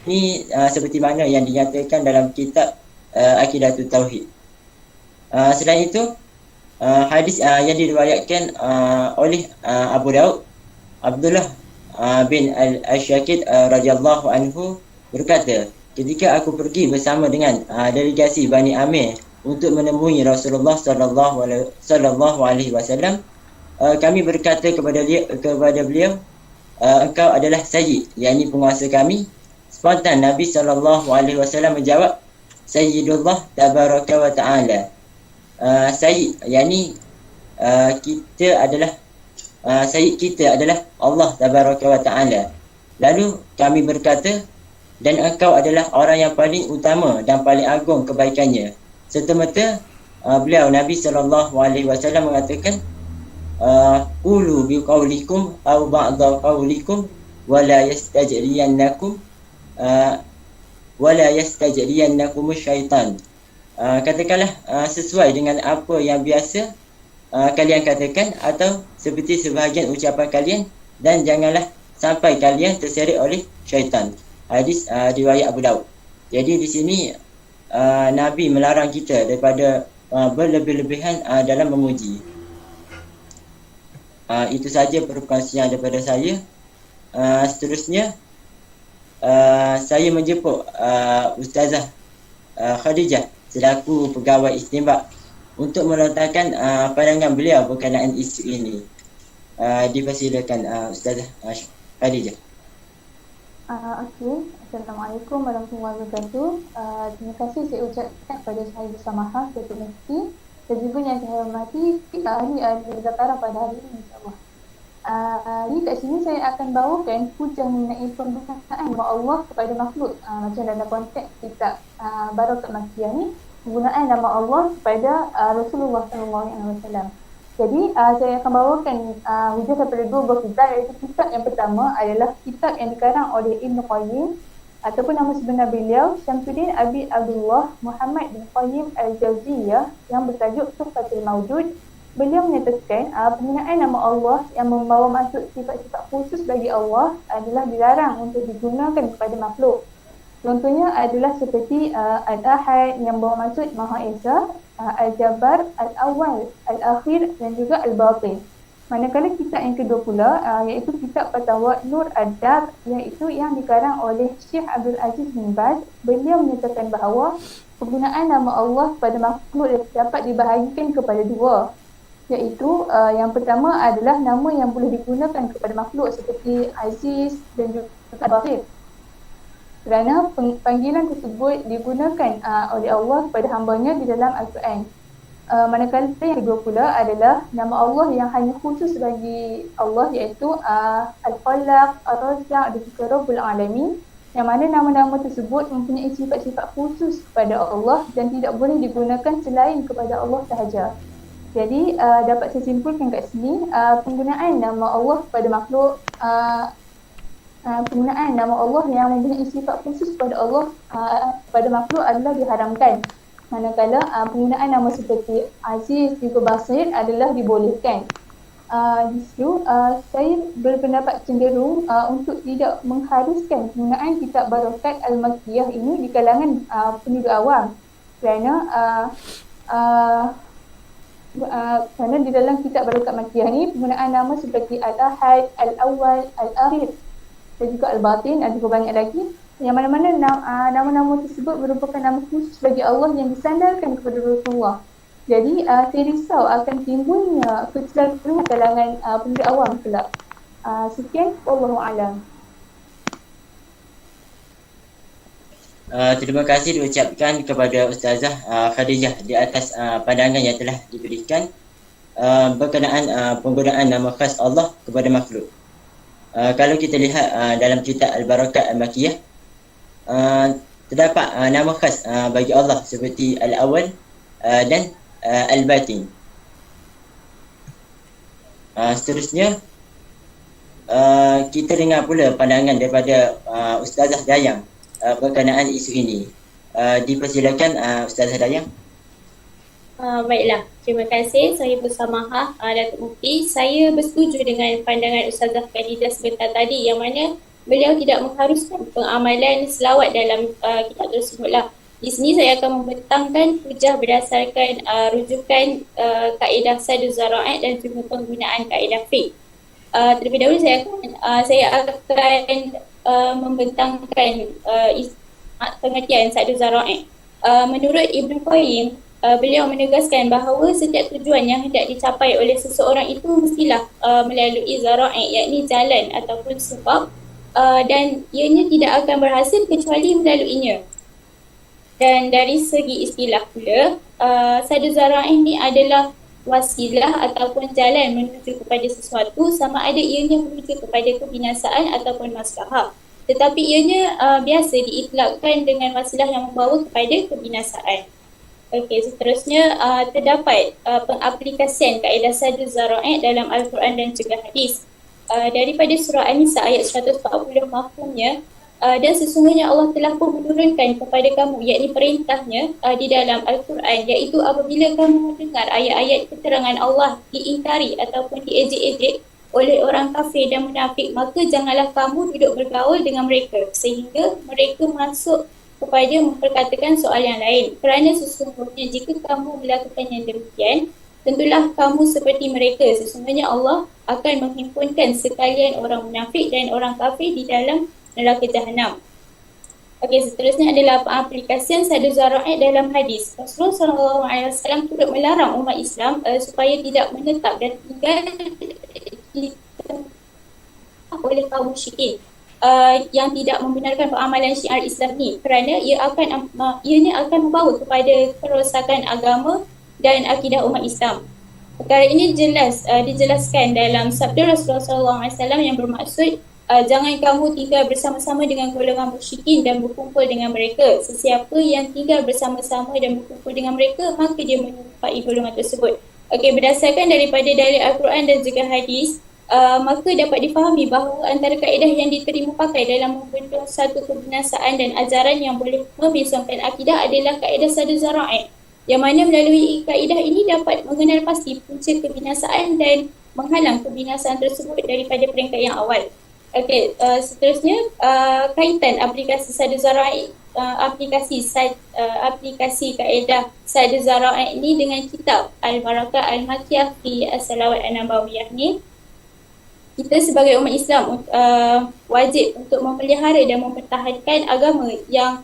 Speaker 1: Ini seperti mana yang dinyatakan dalam kitab Aqidatul Tauhid. Selain itu, hadis yang diriwayatkan oleh Abu Daud, Abdullah bin Al-Syakid radhiyallahu anhu berkata, ketika aku pergi bersama dengan delegasi Bani Amir untuk menemui Rasulullah sallallahu alaihi wasallam, kami berkata kepada beliau, engkau adalah sayyid, yakni penguasa kami. Spontan Nabi sallallahu alaihi wasallam menjawab, Sayyidullah tabaraka wa ta'ala. Sayyid, yakni kita adalah sayyid kita adalah Allah tabaraka wa ta'ala. Lalu kami berkata, dan engkau adalah orang yang paling utama dan paling agung kebaikannya. Serta-merta beliau Nabi sallallahu alaihi wasallam mengatakan, qulu bi qawlikum aw ba'da qawlikum wa la yastajriyannakum syaitan. Katakanlah sesuai dengan apa yang biasa kalian katakan atau seperti sebahagian ucapan kalian, dan janganlah sampai kalian terseret oleh syaitan. Hadis riwayat Abu Daud. Jadi di sini Nabi melarang kita daripada berlebih-lebihan dalam memuji. Itu saja perkongsian daripada saya. Seterusnya saya menjemput Ustazah Khadijah selaku pegawai istinbat untuk melontarkan pandangan beliau berkenaan isu ini. Dipersilakan Ustazah Khadijah.
Speaker 5: Okey, Assalamualaikum warahmatullahi wabarakatuh. Terima kasih saya ucapkan kepada saya bersama Ketua Mufti dan juga yang saya hormati ahli Zakara pada hari ini, insyaAllah. Di kat sini saya akan bawakan hujah mengenai penggunaan nama Allah kepada makhluk. Macam dalam konteks kitab Barakat Makiyah ni, penggunaan nama Allah kepada Rasulullah SAW. Jadi saya akan bawakan hujah daripada dua buah kitab, iaitu kitab yang pertama adalah kitab yang dikarang oleh Ibn Qayyim ataupun nama sebenar beliau Syamsuddin Abi Abdullah Muhammad bin Qayyim Al-Jauziyah yang bertajuk Tuhfatul Mawjud. Beliau menyatakan penggunaan nama Allah yang membawa maksud sifat-sifat khusus bagi Allah adalah dilarang untuk digunakan kepada makhluk. Contohnya adalah seperti Al-Ahad yang membawa maksud Maha Esa, Al-Jabbar, Al-Awwal, Al-Akhir dan juga Al-Batin. Manakala kitab yang kedua pula iaitu kitab Fatawa Nur Ad-Dar, iaitu yang dikarang oleh Syekh Abdul Aziz bin Baz. Beliau menyatakan bahawa penggunaan nama Allah kepada makhluk dapat dibahagikan kepada dua, iaitu yang pertama adalah nama yang boleh digunakan kepada makhluk seperti Aziz dan juga Al-Batin, kerana panggilan tersebut digunakan oleh Allah kepada hambanya di dalam Al-Quran. Manakala yang kedua pula adalah nama Allah yang hanya khusus bagi Allah, iaitu Al-Khalaq, Ar-Razzaq dan juga Rabbul Alamin, yang mana nama-nama tersebut mempunyai sifat-sifat khusus kepada Allah dan tidak boleh digunakan selain kepada Allah sahaja. Jadi dapat saya simpulkan kat sini, penggunaan nama Allah kepada makhluk, penggunaan nama Allah yang mempunyai sifat khusus kepada Allah pada makhluk adalah diharamkan. Manakala penggunaan nama seperti Aziz juga Basir adalah dibolehkan. Justru saya berpendapat cenderung untuk tidak mengharuskan penggunaan kitab Barakat Al-Makkiyah ini di kalangan penduduk awam, kerana kerana di dalam kitab Barakat Makkiyah ni penggunaan nama seperti Al-Ahad, Al-Awwal, Al-Akhir dan juga Al-Batin, ada juga banyak lagi, yang mana-mana nama-nama tersebut merupakan nama khusus bagi Allah yang disandarkan kepada Rasulullah. Jadi saya risau akan timbulnya kecelakaan kalangan penduduk awam kelak. Sekian, wallahu a'lam.
Speaker 1: Terima kasih diucapkan kepada Ustazah Khadijah di atas pandangan yang telah diberikan berkenaan penggunaan nama khas Allah kepada makhluk. Kalau kita lihat dalam kitab Al-Barakat Al-Makkiyah, terdapat nama khas bagi Allah seperti Al-Awwal dan Al-Batin. Seterusnya, kita dengar pula pandangan daripada Ustazah Dayang berkenaan isu ini. Dipersilakan Ustazah Dayang.
Speaker 6: Baiklah, terima kasih Sahibul Samahah Datuk Mufti. Saya bersetuju dengan pandangan Ustazah Khadijah sebentar tadi, yang mana beliau tidak mengharuskan pengamalan selawat dalam kitab tersebutlah. Di sini saya akan membentangkan hujah berdasarkan rujukan kaedah Saddu Zara'i dan juga penggunaan kaedah fiqh. Terlebih dahulu saya akan membentangkan pengertian Saddu Zara'i. Menurut Ibn Qayyim, beliau menegaskan bahawa setiap tujuan yang hendak dicapai oleh seseorang itu mestilah melalui zara'i, yakni jalan ataupun sebab, dan ianya tidak akan berhasil kecuali melaluinya. Dan dari segi istilah pula, Saddu Zara'i ini adalah wasilah ataupun jalan menuju kepada sesuatu, sama ada ianya menuju kepada kebinasaan ataupun maslahah. Tetapi ianya biasa diitlakkan dengan wasilah yang membawa kepada kebinasaan. Okey, seterusnya terdapat pengaplikasian kaedah Saddu Zara'i dalam Al-Quran dan juga hadis. Daripada surah An-Nisa ayat 140 mafhumnya, dan sesungguhnya Allah telah pun menurunkan kepada kamu, yakni perintahnya di dalam Al-Quran, iaitu apabila kamu mendengar ayat-ayat keterangan Allah diingkari ataupun diejek-ejek oleh orang kafir dan munafik, maka janganlah kamu duduk bergaul dengan mereka sehingga mereka masuk kepada memperkatakan soal yang lain. Kerana sesungguhnya jika kamu melakukan yang demikian, tentulah kamu seperti mereka. Sesungguhnya Allah akan menghimpunkan sekalian orang munafik dan orang kafir di dalam neraka Jahannam. Okey, seterusnya adalah pengaplikasian Saddu Zara'i dalam hadis. Rasulullah SAW turut melarang umat Islam supaya tidak menetap dan tinggal di oleh kaum musyrikin yang tidak membenarkan pengamalan syiar Islam ni, kerana ianya akan membawa kepada kerosakan agama dan akidah umat Islam. Perkara ini dijelaskan dalam sabda Rasulullah SAW yang bermaksud, jangan kamu tinggal bersama-sama dengan golongan musyrikin dan berkumpul dengan mereka. Sesiapa yang tinggal bersama-sama dan berkumpul dengan mereka, maka dia menyerupai golongan tersebut. Okey, berdasarkan daripada dalil Al-Quran dan juga hadis, maka dapat difahami bahawa antara kaedah yang diterima pakai dalam membendung satu kebinasaan dan ajaran yang boleh membisungkan akidah adalah kaedah Saddu Zara'i, yang mana melalui kaedah ini dapat mengenal pasti punca kebinasaan dan menghalang kebinasaan tersebut daripada peringkat yang awal. Okey, seterusnya kaitan aplikasi Saddu Zara'i, aplikasi kaedah Saddu Zara'i ini dengan kitab Al-Barakat Al-Makkiyah fi As-Salawat An-Nabawiyah ni, kita sebagai umat Islam wajib untuk memelihara dan mempertahankan agama yang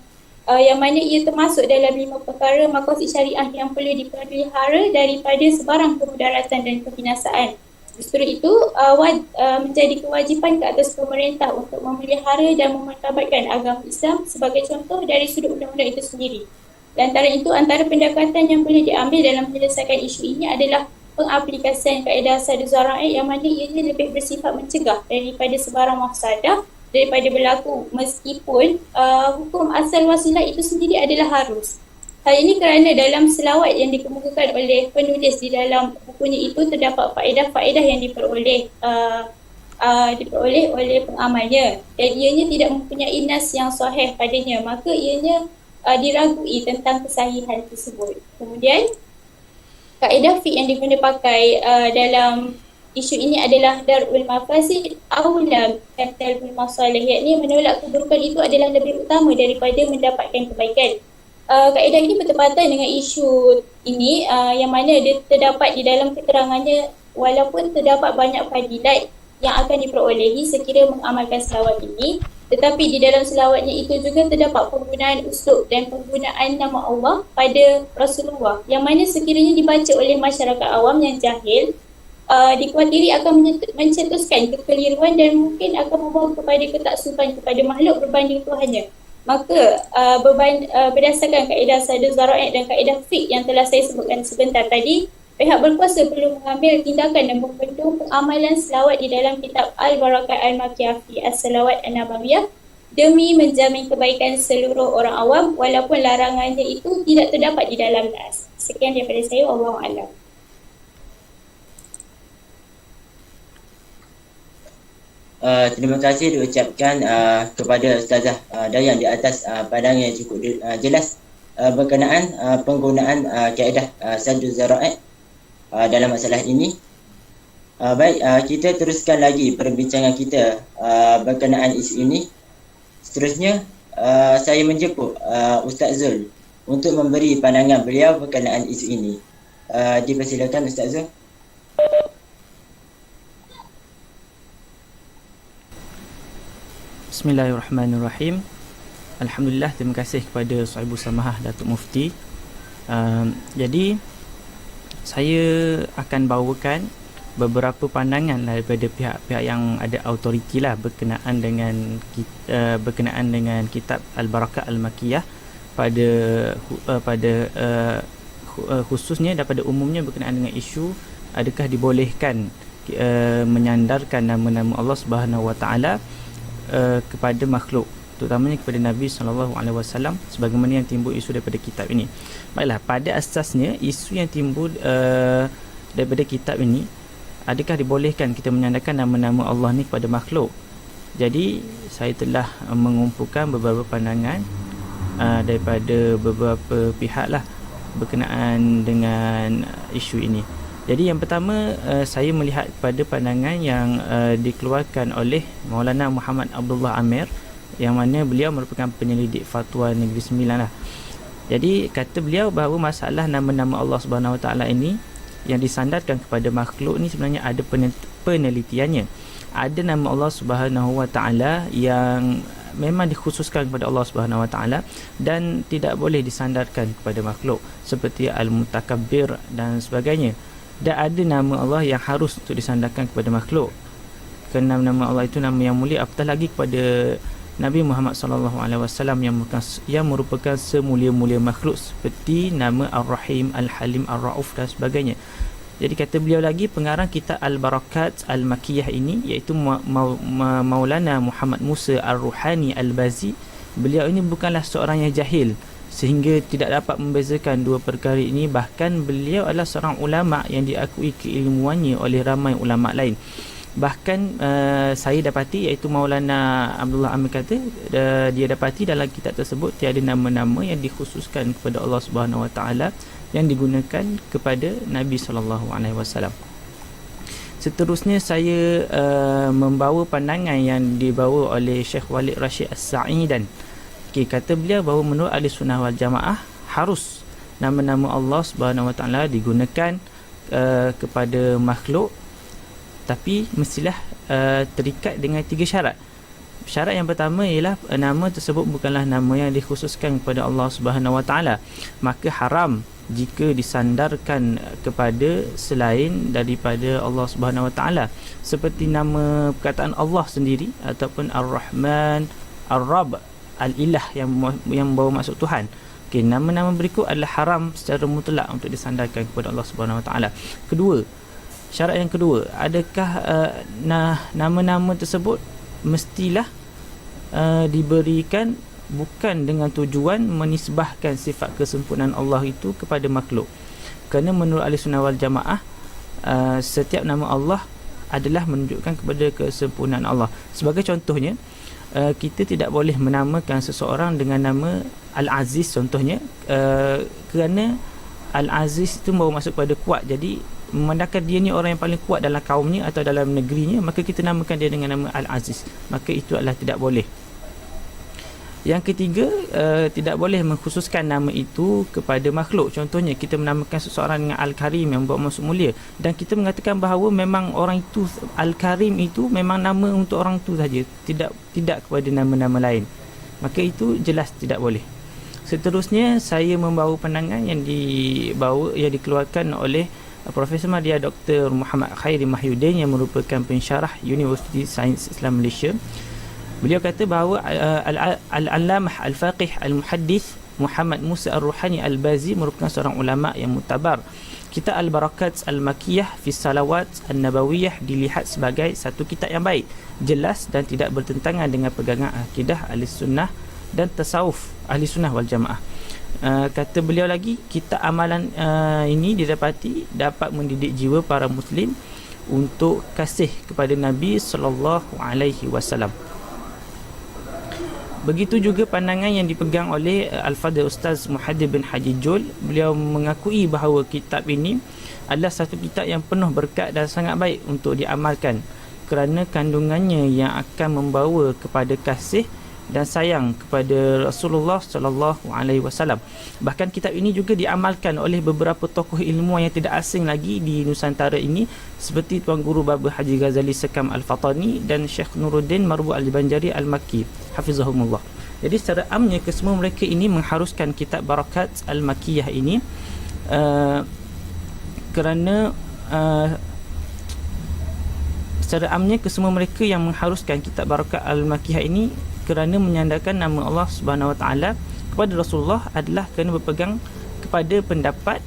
Speaker 6: mana ia termasuk dalam 5 perkara maqasid syariah yang perlu dipelihara daripada sebarang kemudaratan dan kebinasaan. Justru itu menjadi kewajipan ke atas pemerintah untuk memelihara dan memartabatkan agama Islam sebagai contoh dari sudut undang-undang itu sendiri. Dan antara pendekatan yang boleh diambil dalam menyelesaikan isu ini adalah pengaplikasian kaedah Saddu Zara'i, yang mana ianya lebih bersifat mencegah daripada sebarang mafsadah daripada berlaku, meskipun hukum asal wasilah itu sendiri adalah harus. Hal ini kerana dalam selawat yang dikemukakan oleh penulis di dalam bukunya itu terdapat faedah-faedah yang diperoleh oleh pengamalnya, dan ianya tidak mempunyai nas yang sahih padanya, maka ianya diragui tentang kesahihan tersebut. Kemudian kaedah fiqh yang digunakan pakai dalam isu ini adalah darul mafasid aula jalbul masalih, yakni menolak keburukan itu adalah lebih utama daripada mendapatkan kebaikan. Kaedah ini bertepatan dengan isu ini yang mana dia terdapat di dalam keterangannya, walaupun terdapat banyak fadilat yang akan diperolehi sekira mengamalkan selawat ini, tetapi di dalam selawatnya itu juga terdapat penggunaan uslub dan penggunaan nama Allah pada Rasulullah yang mana sekiranya dibaca oleh masyarakat awam yang jahil, dikhawatiri akan mencetuskan kekeliruan dan mungkin akan membawa kepada ketaksuban kepada makhluk berbanding Tuhannya. Maka berdasarkan kaedah sadar zara'i dan kaedah fiqh yang telah saya sebutkan sebentar tadi, pihak berkuasa perlu mengambil tindakan dan membendung pengamalan selawat di dalam kitab Al-Barakat Al-Makiyah fi As-Salawat An-Nabawiyah demi menjamin kebaikan seluruh orang awam walaupun larangannya itu tidak terdapat di dalam nas. Sekian daripada saya, wallahu a'lam.
Speaker 1: Terima kasih diucapkan kepada Ustazah Dayang di atas pandangan yang cukup jelas berkenaan penggunaan kaedah saddu zara'i dalam masalah ini. Baik, kita teruskan lagi perbincangan kita berkenaan isu ini. Seterusnya, saya menjemput Ustaz Zul untuk memberi pandangan beliau berkenaan isu ini. Dipersilakan Ustaz Zul.
Speaker 7: Bismillahirrahmanirrahim. Alhamdulillah, terima kasih kepada Sahibul Samahah Datuk Mufti. Jadi saya akan bawakan beberapa pandangan daripada pihak-pihak yang ada autoriti lah berkenaan dengan kitab Al-Barakat Al-Makiyah khususnya daripada umumnya berkenaan dengan isu adakah dibolehkan menyandarkan nama-nama Allah Subhanahu Wa Taala kepada makhluk, terutamanya kepada Nabi SAW, sebagaimana yang timbul isu daripada kitab ini. Baiklah, pada asasnya isu yang timbul daripada kitab ini, adakah dibolehkan kita menyandarkan nama-nama Allah ni kepada makhluk? Jadi saya telah mengumpulkan beberapa pandangan daripada beberapa pihak lah berkenaan dengan isu ini. Jadi yang pertama, saya melihat pada pandangan yang dikeluarkan oleh Maulana Muhammad Abdullah Amir, yang mana beliau merupakan penyelidik fatwa Negeri Sembilan lah. Jadi kata beliau bahawa masalah nama-nama Allah Subhanahu Wa Taala ini yang disandarkan kepada makhluk ni sebenarnya ada penelitiannya. Ada nama Allah Subhanahu Wa Taala yang memang dikhususkan kepada Allah Subhanahu Wa Taala dan tidak boleh disandarkan kepada makhluk, seperti Al-Mutakabbir dan sebagainya. Dan ada nama Allah yang harus untuk disandarkan kepada makhluk, kerana nama Allah itu nama yang mulia, apatah lagi kepada Nabi Muhammad SAW yang merupakan semulia-mulia makhluk, seperti nama Ar-Rahim, Al-Halim, Ar-Ra'uf dan sebagainya. Jadi kata beliau lagi, pengarang kitab Al-Barakat Al-Makiyah ini iaitu Maulana Muhammad Musa Ar-Ruhani Al-Bazi, beliau ini bukanlah seorang yang jahil sehingga tidak dapat membezakan dua perkara ini. Bahkan beliau adalah seorang ulama yang diakui keilmuannya oleh ramai ulama lain. Bahkan saya dapati, iaitu Maulana Abdullah Amir kata, dia dapati dalam kitab tersebut tiada nama-nama yang dikhususkan kepada Allah Subhanahu Wa Taala yang digunakan kepada Nabi SAW. Seterusnya saya membawa pandangan yang dibawa oleh Syekh Walid Rashid As-Sa'idan. Kata beliau bahawa menurut Ahli Sunnah wal Jamaah harus nama-nama Allah Subhanahu Wa Taala digunakan kepada makhluk, tapi mestilah terikat dengan 3 syarat. Syarat yang pertama ialah nama tersebut bukanlah nama yang dikhususkan kepada Allah Subhanahu Wa Taala, maka haram jika disandarkan kepada selain daripada Allah Subhanahu Wa Taala, seperti nama perkataan Allah sendiri ataupun Ar-Rahman, Ar-Rabb, Al-Ilah yang membawa maksud Tuhan. Okey, nama-nama berikut adalah haram secara mutlak untuk disandarkan kepada Allah Subhanahu Wa Taala. Kedua, syarat yang kedua, adakah nama-nama tersebut mestilah diberikan bukan dengan tujuan menisbahkan sifat kesempurnaan Allah itu kepada makhluk. Kerana menurut Ahli Sunnah wal Jamaah, setiap nama Allah adalah menunjukkan kepada kesempurnaan Allah. Sebagai contohnya, kita tidak boleh menamakan seseorang dengan nama Al-Aziz contohnya, kerana Al-Aziz itu bawa maksud kepada kuat. Jadi memandangkan dia ni orang yang paling kuat dalam kaumnya atau dalam negerinya, maka kita namakan dia dengan nama Al-Aziz, maka itu adalah tidak boleh. Yang ketiga, tidak boleh mengkhususkan nama itu kepada makhluk. Contohnya kita menamakan seseorang dengan Al-Karim yang membawa maksud mulia, dan kita mengatakan bahawa memang orang itu Al-Karim itu memang nama untuk orang itu saja, tidak kepada nama-nama lain, maka itu jelas tidak boleh. Seterusnya, saya membawa pandangan yang dikeluarkan oleh Profesor Madya Dr. Muhammad Khairi Mahyudin yang merupakan pensyarah Universiti Sains Islam Malaysia. Beliau kata bahawa Al-Allamah Al-Faqih Al-Muhaddith Muhammad Musa Ar-Ruhani Al-Bazi merupakan seorang ulama yang mutabar. Kitab Al-Barakat Al-Makiyah fi Salawat An-Nabawiyah dilihat sebagai satu kitab yang baik, jelas dan tidak bertentangan dengan pegangan akidah Ahli Sunnah dan tasawuf Ahli Sunnah wal Jamaah. Kata beliau lagi, kitab amalan ini didapati dapat mendidik jiwa para muslim untuk kasih kepada Nabi sallallahu alaihi wasallam. Begitu juga pandangan yang dipegang oleh Al-Fadhil Ustaz Muhaddir bin Haji Jul. Beliau mengakui bahawa kitab ini adalah satu kitab yang penuh berkat dan sangat baik untuk diamalkan kerana kandungannya yang akan membawa kepada kasih dan sayang kepada Rasulullah sallallahu alaihi wasallam. Bahkan kitab ini juga diamalkan oleh beberapa tokoh ilmuwan yang tidak asing lagi di Nusantara ini, seperti Tuan Guru Baba Haji Ghazali Sekam Al-Fatani dan Syekh Nuruddin Marbu Al-Banjari Al-Makki hafizahumullah. Jadi secara amnya kesemua mereka ini mengharuskan kitab Barakat Al-Makiyah ini kerana secara amnya kesemua mereka yang mengharuskan kitab Barakat Al-Makiyah ini kerana menyandarkan nama Allah Subhanahu Wa Taala kepada Rasulullah adalah kerana berpegang kepada pendapat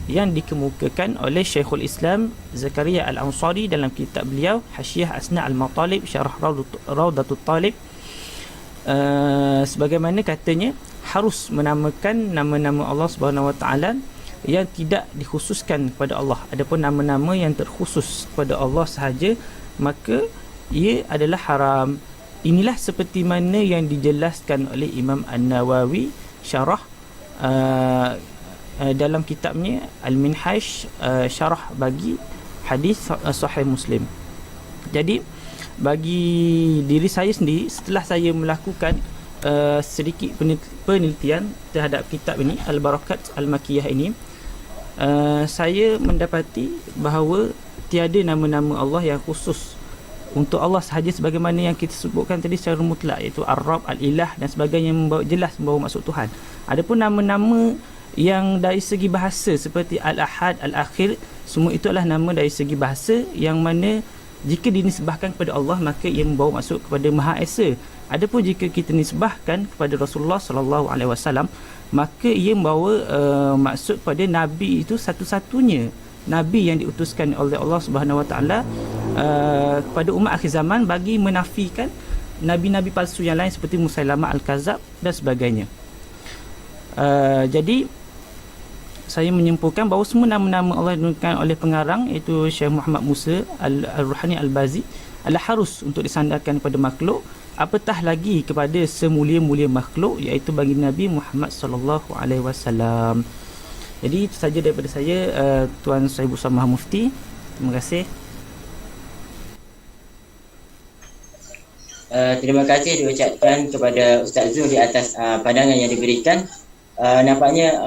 Speaker 7: yang dikemukakan oleh Syekhul Islam Zakaria Al-Ansari dalam kitab beliau Hasyiah Asna Al-Matalib Syarah Raudatul Talib. Sebagaimana katanya, harus menamakan nama-nama Allah Subhanahu Wa Taala yang tidak dikhususkan kepada Allah. Adapun nama-nama yang terkhusus kepada Allah sahaja, maka ia adalah haram. Inilah seperti mana yang dijelaskan oleh Imam An-Nawawi syarah dalam kitabnya Al-Minhaj, syarah bagi hadis Sahih Muslim. Jadi bagi diri saya sendiri, setelah saya melakukan sedikit penelitian terhadap kitab ini Al-Barakat Al-Makiyah ini, saya mendapati bahawa tiada nama-nama Allah yang khusus untuk Allah sahaja sebagaimana yang kita sebutkan tadi secara mutlak, iaitu Ar-Rabb, Al-Ilah dan sebagainya, yang jelas membawa maksud Tuhan. Adapun nama-nama yang dari segi bahasa seperti Al-Ahad, Al-Akhir, semua itu adalah nama dari segi bahasa yang mana jika dinisbahkan kepada Allah maka ia membawa maksud kepada Maha Esa. Adapun jika kita nisbahkan kepada Rasulullah sallallahu alaihi wasallam, maka ia membawa maksud kepada Nabi itu satu-satunya Nabi yang diutuskan oleh Allah Subhanahu Wa Taala kepada umat akhir zaman, bagi menafikan nabi-nabi palsu yang lain seperti Musailamah Al-Kazab dan sebagainya. Jadi saya menyimpulkan bahawa semua nama-nama Allah dinukilkan oleh pengarang iaitu Syekh Muhammad Musa Al-Ruhani Al-Bazi adalah harus untuk disandarkan kepada makhluk, apatah lagi kepada semulia-mulia makhluk, iaitu bagi Nabi Muhammad sallallahu alaihi wasallam. Jadi itu saja daripada saya, Tuan Sahibu Samah Mufti. Terima kasih.
Speaker 1: Terima kasih diucapkan kepada Ustaz Zul di atas pandangan yang diberikan. Nampaknya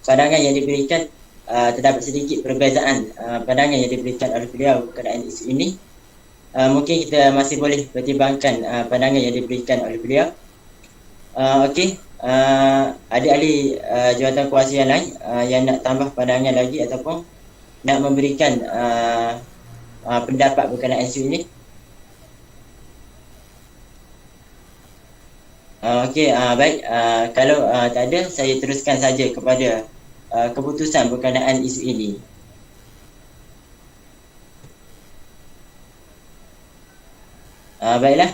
Speaker 1: pandangan yang diberikan terdapat sedikit perbezaan pandangan yang diberikan oleh beliau berkenaan isu ini. Mungkin kita masih boleh pertimbangkan pandangan yang diberikan oleh beliau. Okey. Adik-adik jawatan kuasa yang lain yang nak tambah pandangan lagi ataupun nak memberikan pendapat berkenaan isu ini. Okey, baik. Kalau tak ada, saya teruskan saja kepada keputusan berkenaan isu ini. Baiklah.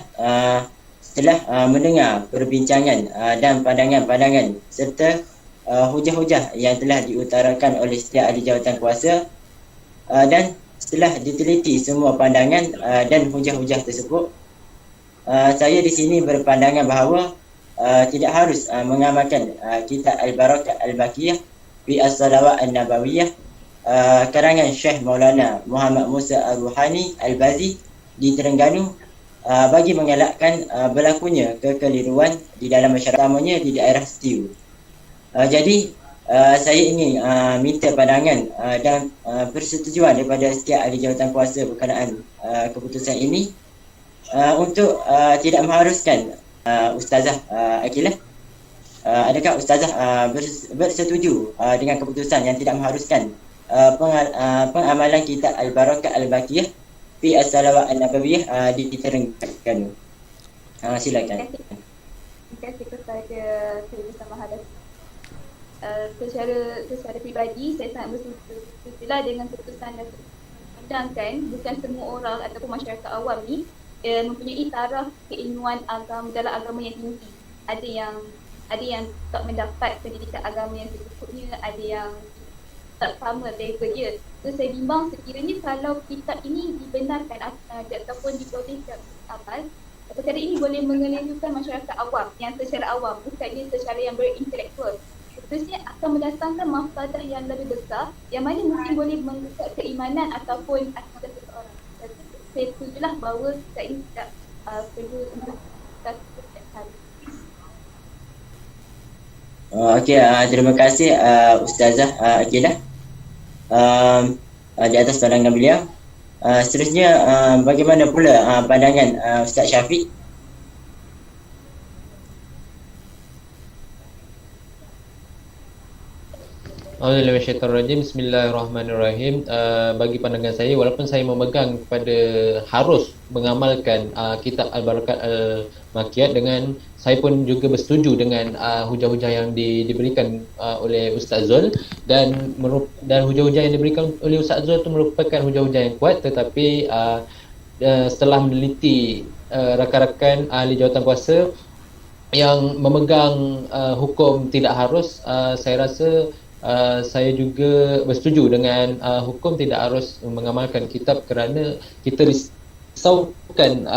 Speaker 1: Setelah mendengar perbincangan dan pandangan-pandangan serta hujah-hujah yang telah diutarakan oleh setiap ahli jawatan kuasa, dan setelah diteliti semua pandangan dan hujah-hujah tersebut, saya di sini berpandangan bahawa tidak harus mengamalkan kitab Al-Barakat Al-Makiyah fi As-Salawat An-Nabawiyah karangan Syekh Maulana Muhammad Musa Al-Ruhani Al-Bazi di Terengganu bagi mengelakkan berlakunya kekeliruan di dalam masyarakat, utamanya di daerah Setiu. Jadi saya ingin minta pandangan dan persetujuan daripada setiap ahli jawatan kuasa berkenaan keputusan ini untuk tidak mengharuskan Ustazah Akilah. Adakah Ustazah bersetuju dengan keputusan yang tidak mengharuskan pengamalan kitab Al-Barakah Al-Baqiyah fi As-Salawat An-Nabawiyah di Terengganu? Silakan.
Speaker 2: Terima kasih kepada Sayyidina Samaha. Secara pribadi saya sangat bersetujulah dengan keputusan dan memandangkan bukan semua orang ataupun masyarakat awam ni mempunyai taraf keilmuan agama dalam agama yang tinggi. Ada yang tak mendapat pendidikan agama yang secukupnya, ada yang tak sama level dia. So saya bimbang sekiranya kalau kitab ini dibenarkan ataupun dibolehkan amal, perkara ini boleh mengelirukan masyarakat awam yang secara awam, bukannya secara yang berintelektual. Seterusnya akan mendatangkan mafsadah yang lebih besar yang mana mungkin boleh menggugat keimanan ataupun akidah seseorang. Saya setujulah bahawa kitab ini tidak perlu untuk kita setiap hari.
Speaker 1: Okey, terima kasih Ustazah Akilah di atas pandangan beliau. Seterusnya bagaimana pula pandangan Ustaz Syafiq?
Speaker 4: Auzubillahiminasyaitanirrajim. Bismillahirrahmanirrahim. Bagi pandangan saya, walaupun saya memegang kepada harus mengamalkan kitab Al-Barakat Al-Makiyat, dengan saya pun juga bersetuju dengan hujah-hujah yang diberikan oleh Ustaz Zul, dan hujah-hujah yang diberikan oleh Ustaz Zul itu merupakan hujah-hujah yang kuat, tetapi setelah meneliti rakan-rakan ahli jawatan kuasa yang memegang hukum tidak harus, saya rasa saya juga bersetuju dengan hukum tidak harus mengamalkan kitab, kerana kita risaukan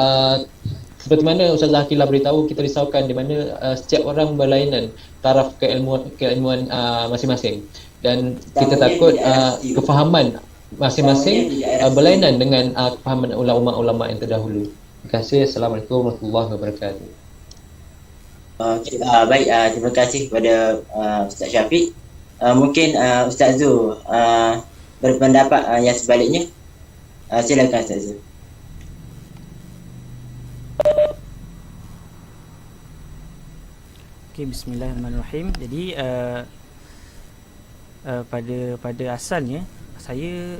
Speaker 4: seperti mana Ustazah Akilah beritahu, kita risaukan di mana setiap orang berlainan taraf keilmuan masing-masing, dan kita takut kefahaman masing-masing berlainan dengan kefahaman ulama-ulama yang terdahulu. Terima kasih. Assalamualaikum warahmatullahi wabarakatuh.
Speaker 1: Baik, terima kasih kepada Ustaz Syafiq. Mungkin Ustaz Zul berpendapat yang sebaliknya. Silakan Ustaz Zul.
Speaker 7: Okey, bismillahirrahmanirrahim. Jadi pada asalnya saya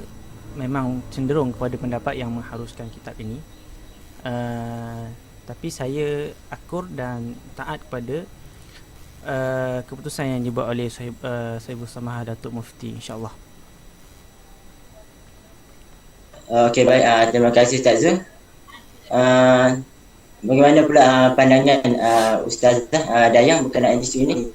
Speaker 7: memang cenderung kepada pendapat yang mengharuskan kitab ini. Tapi saya akur dan taat kepada keputusan yang dibuat oleh Sayyidul Samaha Datuk Mufti, insya-Allah.
Speaker 1: Okey, baik, terima kasih Ustaz Zul. Bagaimana pula pandangan Ustazah Dayang berkenaan isu ini?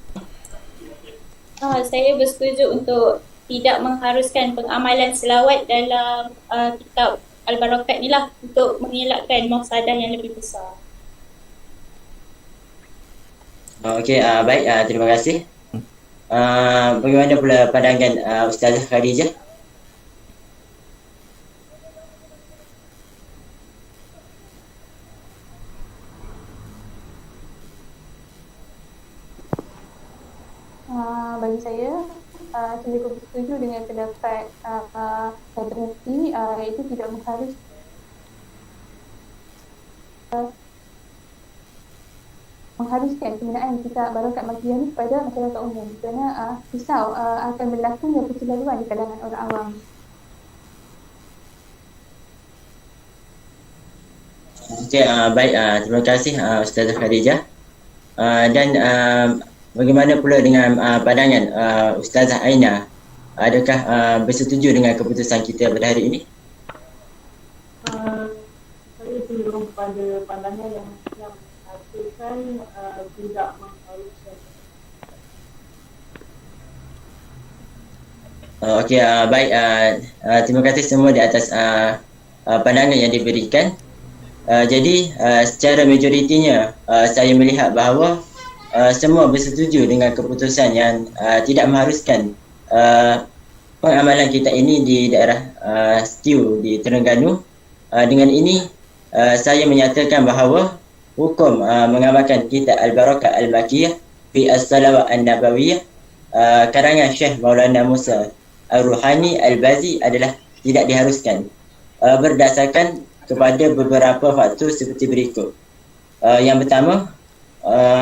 Speaker 6: Saya bersetuju untuk tidak mengharuskan pengamalan selawat dalam kitab Al-Barakat ni lah, untuk mengelakkan mafsadah yang lebih besar.
Speaker 1: Okey, baik, terima kasih. Bagaimana pula pandangan Ustazah Khadijah?
Speaker 5: Bagi saya juga bersetuju dengan pendapat Datuk Mufti, iaitu tidak mengharuskan penggunaan kitab Barakat Makiyah ini kepada masyarakat umum, kerana risau akan berlakunya kecelaluan di kalangan orang awam.
Speaker 1: Okey, baik, terima kasih Ustazah Khadijah. Dan bagaimana pula dengan pandangan Ustazah Aina? Adakah bersetuju dengan keputusan kita pada hari ini?
Speaker 3: Saya cenderung kepada pandangan yang mengatakan tidak mengharuskan.
Speaker 1: Okey, baik, terima kasih semua di atas pandangan yang diberikan. Jadi secara majoritinya saya melihat bahawa semua bersetuju dengan keputusan yang tidak mengharuskan pengamalan kita ini di daerah Stiu di Terengganu. Dengan ini saya menyatakan bahawa hukum mengamalkan kitab Al-Barakah Al-Makiyah fi As-Salawat An-Nabawiyah karangan Syekh Maulana Musa Ar-Ruhani Al-Bazi adalah tidak diharuskan berdasarkan kepada beberapa faktor seperti berikut. Yang pertama,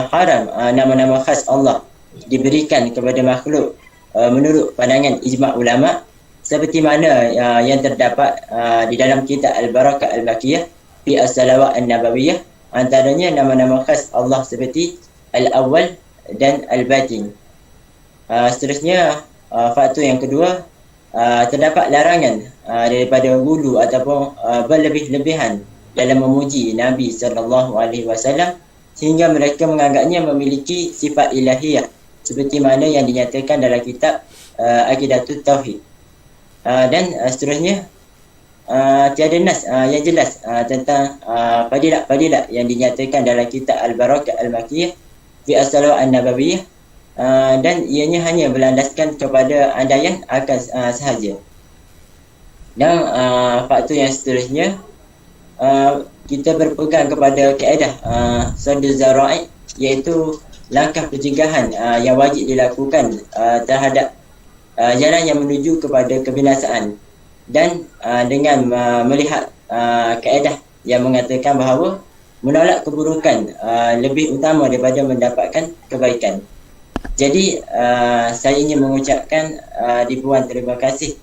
Speaker 1: haram nama-nama khas Allah diberikan kepada makhluk menurut pandangan ijma' ulama seperti mana yang terdapat di dalam kitab Al-Barakah Al-Makiyah fi As-Salawat An-Nabawiyah, antaranya nama-nama khas Allah seperti Al-Awwal dan Al-Batin. Seterusnya, faktor yang kedua, terdapat larangan daripada gulu ataupun berlebih-lebihan dalam memuji Nabi SAW sehingga mereka menganggapnya memiliki sifat ilahiyah seperti mana yang dinyatakan dalam kitab Aqidatut Tauhid. Dan seterusnya, tiada nas yang jelas tentang fadilat-fadilat yang dinyatakan dalam kitab Al-Barakah Al-Makiyah fi As-Salawat An-Nabawiyah, dan ianya hanya berlandaskan kepada andaian akal sahaja. Dan faktor yang seterusnya, kita berpegang kepada kaedah Saddu Zara'i, iaitu langkah pencegahan yang wajib dilakukan terhadap jalan yang menuju kepada kebinasaan, dan dengan melihat kaedah yang mengatakan bahawa menolak keburukan lebih utama daripada mendapatkan kebaikan. Jadi saya ingin mengucapkan ribuan terima kasih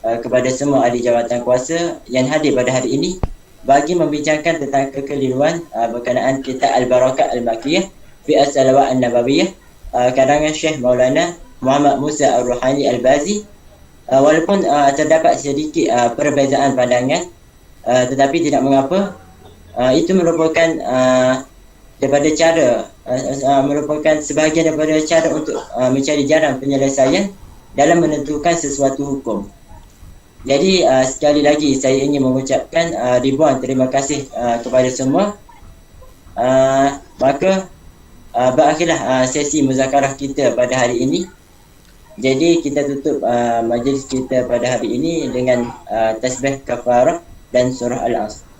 Speaker 1: kepada semua ahli jawatan kuasa yang hadir pada hari ini bagi membincangkan tentang kekeliruan berkenaan kitab Al-Barakah Al-Makiyah fi As-Salawat An-Nabawiyah karangan Syekh Maulana Muhammad Musa Ar-Ruhani Al-Bazi. Walaupun terdapat sedikit perbezaan pandangan, tetapi tidak mengapa. Itu merupakan daripada cara merupakan sebahagian daripada cara untuk mencari jalan penyelesaian dalam menentukan sesuatu hukum. Jadi sekali lagi saya ingin mengucapkan ribuan terima kasih kepada semua. Maka berakhirlah sesi muzakarah kita pada hari ini. Jadi kita tutup majlis kita pada hari ini dengan tasbih kafarah dan surah Al-Asr.